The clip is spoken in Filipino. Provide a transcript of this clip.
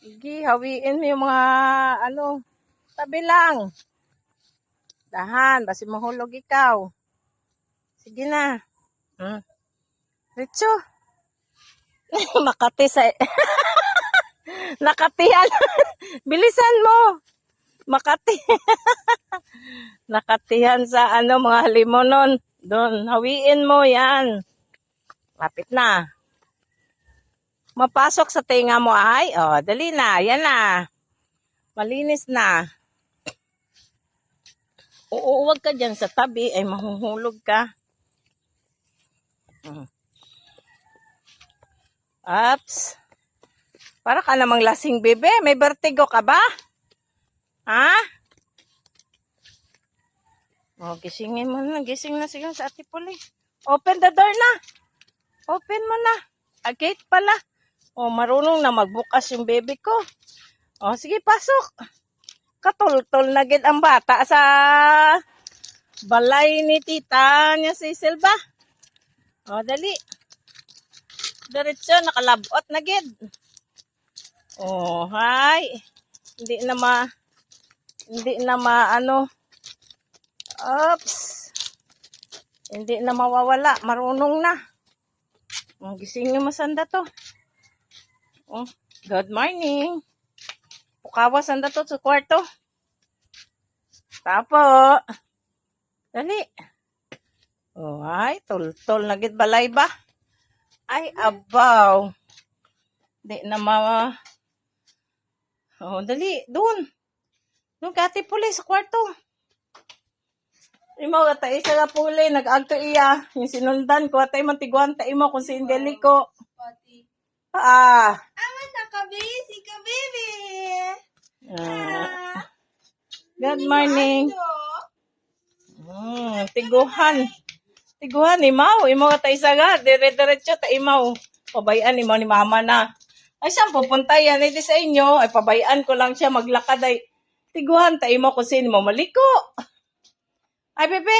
Sige, hawiin mo yung mga, tabi lang. Dahan, basi mahulog ikaw. Sige na. Richo. Makati sa... Nakatihan. Bilisan mo. Makati. Nakatihan sa mga limonon. Doon, hawiin mo yan. Lapit na. Mapasok sa tinga mo ay. Oh, dali na. Yan na. Malinis na. Uuwag ka dyan sa tabi ay mahuhulog ka. Ups. Para ka namang lasing, bebe. May vertigo ka ba? Ha? Oh, gisingin mo na. Gising na siguro sa Ate Puli. Open the door na. Open mo na. A gate pala. Oh, marunong na magbukas yung baby ko. Oh, sige, pasok. Katultol na gid ang bata sa balay ni tita niya si Silva. Oh, dali. Diretso, nakalabot na gid. Oh, hi. Hindi na Oops. Hindi na mawawala. Marunong na. Oh, gisingin mo sanda to. Oh, good morning. Pukawas sanda to sa kwarto. Tapo. Dali. Oh, ay, tol na gid balay ba? Ay, abaw. Di na Oh, dali. Doon. Doon ka Ate Puli sa kwarto. Imo ata isa nga Puli. Nag-agto iya. Yung sinundan ko. Atay matiguan ta imo kung si Indeli ko. Aman nakabisi ka, baby. Good morning. Tiguhan. Tiguhan, imaw. Imaw ata isa nga. Dire-diretso ta imaw. Pabayaan imaw ni mama na. Ay, saan pupunta yan? Hindi sa inyo. Ay, pabayaan ko lang siya maglakad. Ay, tiguhan ta imaw kung sino mo maliko. Ay, bebe.